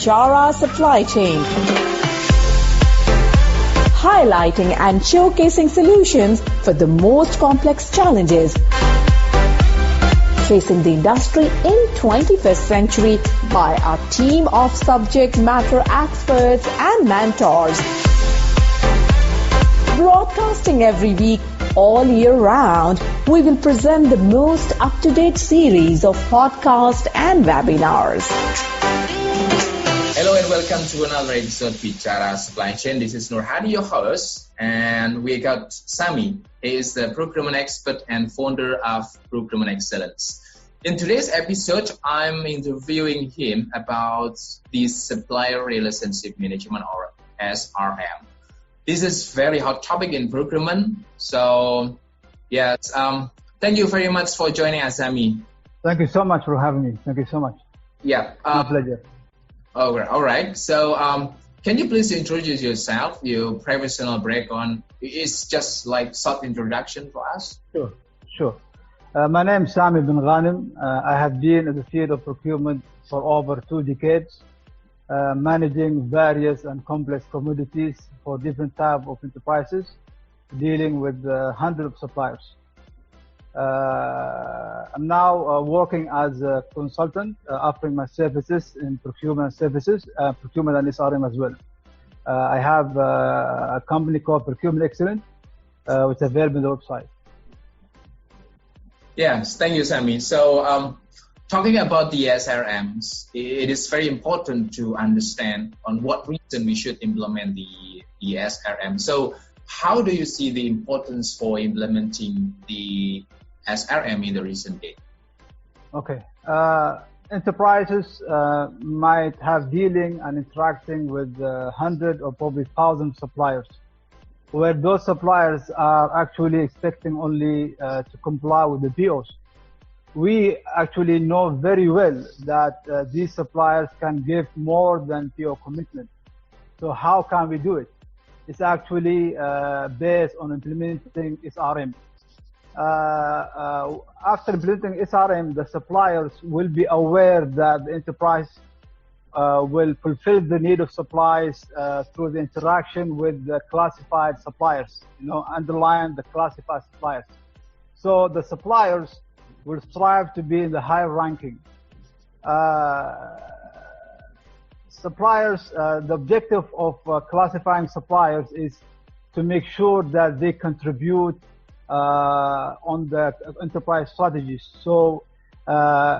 HR supply chain, highlighting and showcasing solutions for the most complex challenges facing the industry in 21st century by our team of subject matter experts and mentors. Broadcasting every week, all year round, we will present the most up-to-date series of podcasts and webinars. Hello and welcome to another episode Bicara Supply Chain. This is Nur Hadi, your host, and we got Sami. He is the procurement expert and founder of Procurement Excellence. In today's episode, I'm interviewing him about the Supplier Relationship Management, or SRM. This is very hot topic in procurement. So, yes, thank you very much for joining us, Sami. Thank you so much for having me. Thank you so much. Yeah. My pleasure. All right. So, can you please introduce yourself, your professional background? It's just like short introduction for us. Sure. My name is Sami bin Ghanem. I have been in the field of procurement for over 2 decades, managing various and complex commodities for different types of enterprises, dealing with hundreds of suppliers. I'm now working as a consultant, offering my services in procurement services, procurement and SRM as well. I have a company called Procurement Excellence, which is available on the website. Yes, thank you, Sami. So, talking about the SRMs, it is very important to understand on what reason we should implement the SRM. So, how do you see the importance for implementing the SRM in the recent day? Okay. Enterprises might have dealing and interacting with hundreds or probably thousands of suppliers, where those suppliers are actually expecting only to comply with the POs. We actually know very well that these suppliers can give more than PO commitment. So how can we do it? It's actually based on implementing SRM. After implementing SRM, the suppliers will be aware that the enterprise will fulfill the need of supplies through the interaction with the classified suppliers, underline the classified suppliers. So the suppliers will strive to be in the higher ranking. The objective of classifying suppliers is to make sure that they contribute on the enterprise strategies. So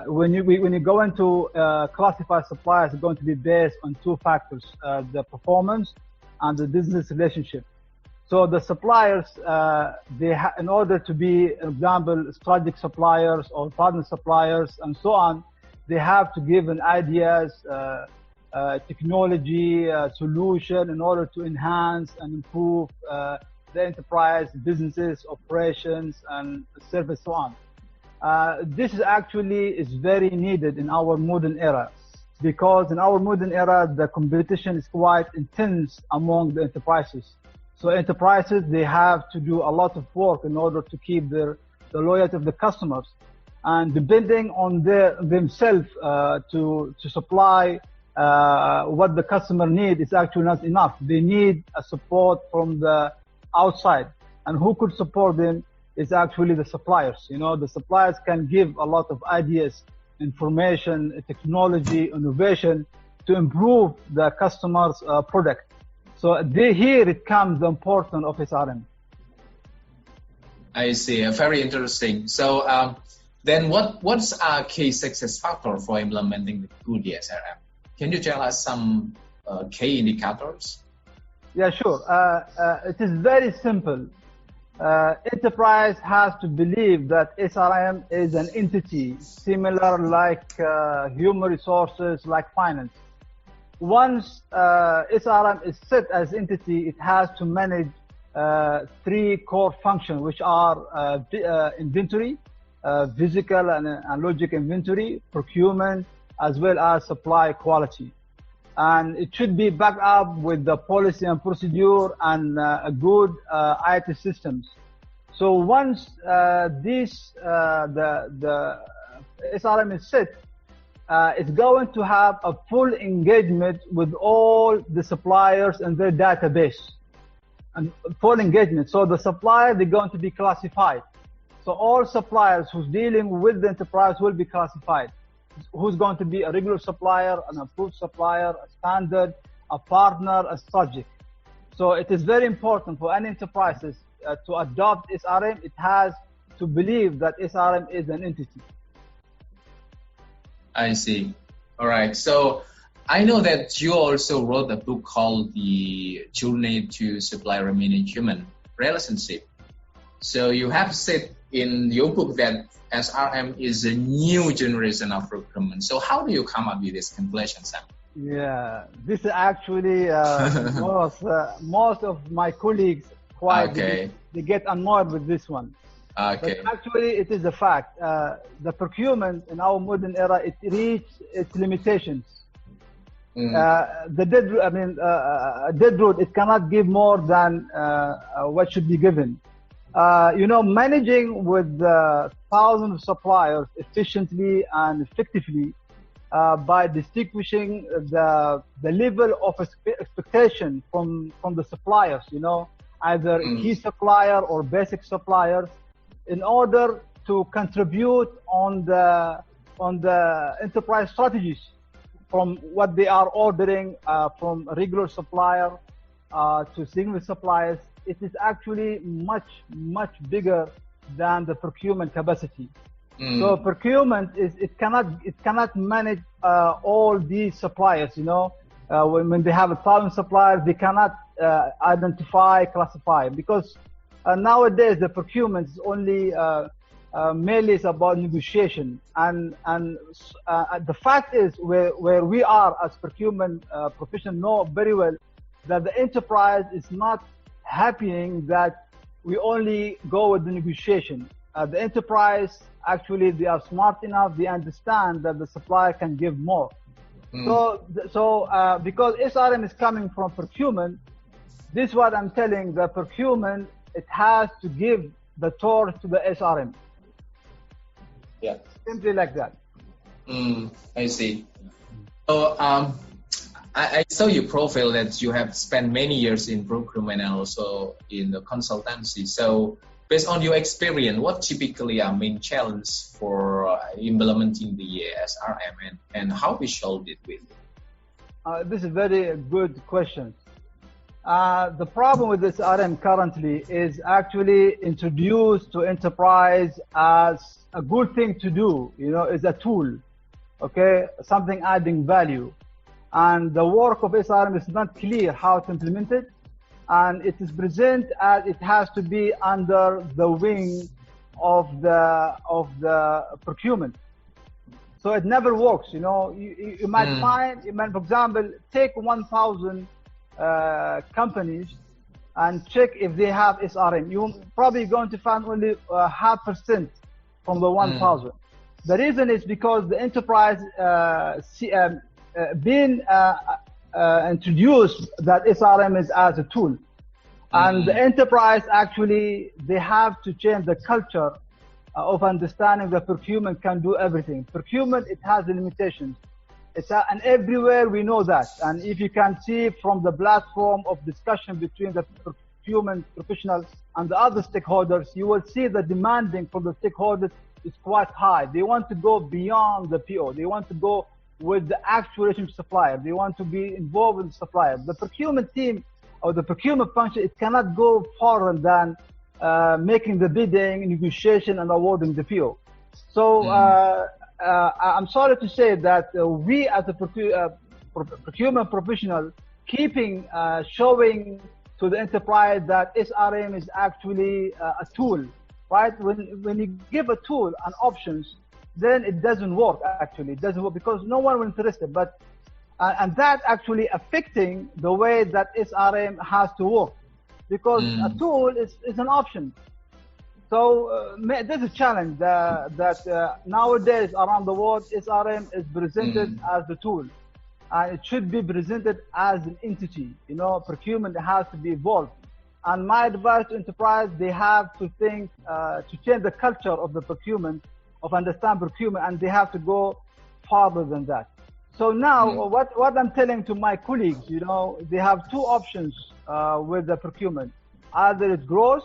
when you go into classified suppliers, it's going to be based on 2 factors, the performance and the business relationship. So the suppliers, in order to be, for example, strategic suppliers or partner suppliers and so on, they have to give an ideas, technology, solution in order to enhance and improve the enterprise, businesses, operations, and service, so on. This is very needed in our modern era, because in our modern era, the competition is quite intense among the enterprises. So enterprises, they have to do a lot of work in order to keep the loyalty of the customers. And depending on themselves to supply what the customer needs is actually not enough. They need a support from the outside. And who could support them is actually the suppliers. The suppliers can give a lot of ideas, information, technology, innovation to improve the customer's product. So here it comes the importance of SRM. I see. Very interesting. So then what's a key success factor for implementing the good SRM? Can you tell us some key indicators? Yeah, sure. It is very simple. Enterprise has to believe that SRM is an entity similar like human resources, like finance. Once SRM is set as entity, it has to manage 3 core functions, which are inventory, physical and logic inventory, procurement, as well as supply quality. And it should be backed up with the policy and procedure and a good IT systems. So once the SRM is set, it's going to have a full engagement with all the suppliers in their database, and full engagement. So the supplier, they're going to be classified. So all suppliers who's dealing with the enterprise will be classified. Who's going to be a regular supplier, an approved supplier, a standard, a partner, a strategic. So it is very important for any enterprises to adopt SRM. It has to believe that SRM is an entity. I see. All right. So I know that you also wrote a book called The Journey to Supplier Management Relationship. So you have said in your book that SRM is a new generation of procurement. So how do you come up with this conclusion, Sam? Yeah, this is actually most of my colleagues they get annoyed with this one. Okay. But actually, it is a fact. The procurement in our modern era, it reached its limitations. The dead road, it cannot give more than what should be given. Managing with thousands of suppliers efficiently and effectively by distinguishing the level of expectation from the suppliers, either key supplier or basic suppliers, in order to contribute on the enterprise strategies from what they are ordering from a regular supplier to single suppliers. It is actually much bigger than the procurement capacity. So procurement it cannot manage all these suppliers. When they have 1,000 suppliers, they cannot identify, classify, because nowadays the procurement is only mainly is about negotiation, and the fact is where we are as procurement professionals know very well that the enterprise is not happying that we only go with the negotiation. The enterprise, actually, they are smart enough, they understand that the supplier can give more. So because SRM is coming from procurement, this is what I'm telling the procurement, it has to give the torch to the SRM. Yeah. Simply like that. I see. So I saw your profile that you have spent many years in procurement and also in the consultancy. So based on your experience, what typically are main challenges for implementing the SRM and how we solve it with it? This is a very good question. The problem with this RM currently is actually introduced to enterprise as a good thing to do, is a tool, okay, something adding value. And the work of SRM is not clear how to implement it, and it is present as it has to be under the wing of the procurement. So it never works. You might find, for example, take 1,000 companies and check if they have SRM. You're probably going to find only 0.5% from the 1,000. The reason is because the enterprise been introduced that SRM is as a tool, and the enterprise actually they have to change the culture of understanding that procurement can do everything. Procurement, it has limitations. And everywhere we know that. And if you can see from the platform of discussion between the procurement professionals and the other stakeholders, you will see the demanding from the stakeholders is quite high. They want to go beyond the PO. They want to go with the actual relationship supplier. They want to be involved with the supplier. The procurement team or the procurement function, it cannot go further than making the bidding, negotiation, and awarding the PO. So I'm sorry to say that we as a procurement professional keeping showing to the enterprise that SRM is actually a tool, right? When you give a tool and options, then it doesn't work. Actually, it doesn't work because no one will interested. But and that actually affecting the way that SRM has to work, because a tool is an option. So there's a challenge that nowadays around the world, SRM is presented as the tool, and it should be presented as an entity. Procurement has to be evolved. And my advice to enterprise, they have to think to change the culture of the procurement, of understand procurement, and they have to go farther than that. So now what I'm telling to my colleagues, they have two options with the procurement. Either it grows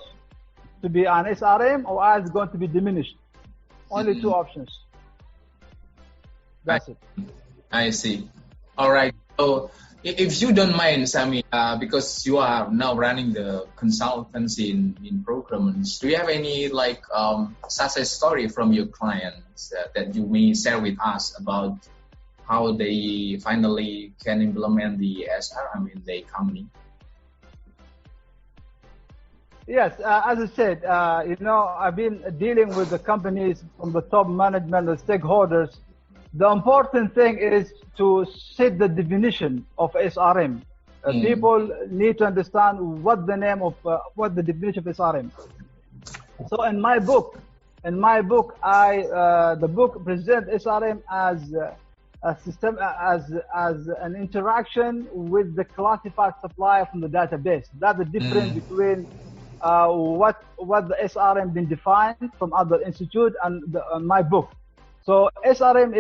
to be an SRM or either it's going to be diminished. Only two options. That's it. I see. All right. So if you don't mind, Sami, because you are now running the consultancy in procurement, do you have any success story from your clients that you may share with us about how they finally can implement the SRM in their company? Yes, as I said, I've been dealing with the companies from the top management, the stakeholders. The important thing is to set the definition of SRM. People need to understand what the definition of SRM. So in my book, the book presents SRM as a system, as an interaction with the classified supplier from the database. That's the difference between what the SRM been defined from other institute and my book. So SRM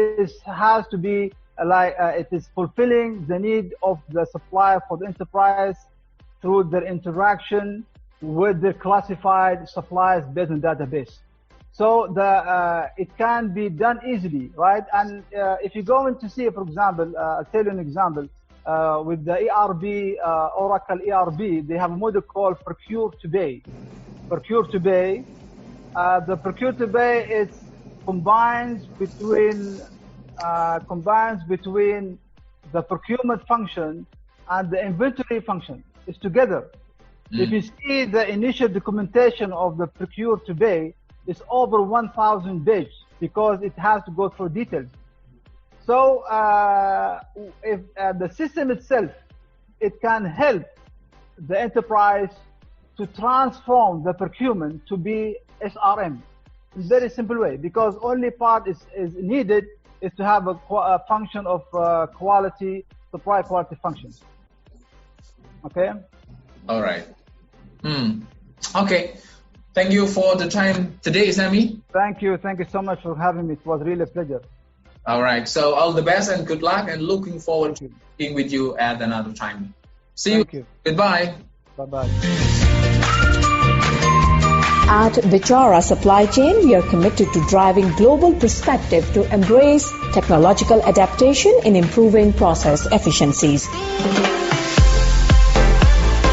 has to be it is fulfilling the need of the supplier for the enterprise through their interaction with the classified suppliers based on database. So it can be done easily, right? And if you're going to see, for example, I'll tell you an example. With the ERB, Oracle ERB, they have a model called Procure to Pay. Procure to Pay. The Procure to Pay combines between the procurement function and the inventory function. It's together. If you see the initial documentation of the Procure to Pay, it's over 1,000 pages because it has to go through details. So if the system itself, it can help the enterprise to transform the procurement to be SRM in a very simple way, because only part is needed is to have a function of quality, supply quality function. Okay? All right. Okay. Thank you for the time today, Sami. Thank you. Thank you so much for having me. It was really a pleasure. All right. So all the best and good luck, and looking forward to being with you at another time. See you. Thank you. Goodbye. Bye-bye. At Bichara Supply Chain, we are committed to driving global perspective to embrace technological adaptation in improving process efficiencies.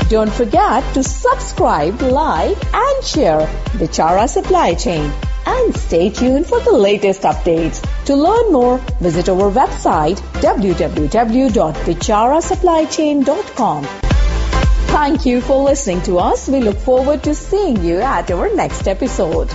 Don't forget to subscribe, like, and share Bichara Supply Chain. And stay tuned for the latest updates. To learn more, visit our website www.bicharasupplychain.com. Thank you for listening to us. We look forward to seeing you at our next episode.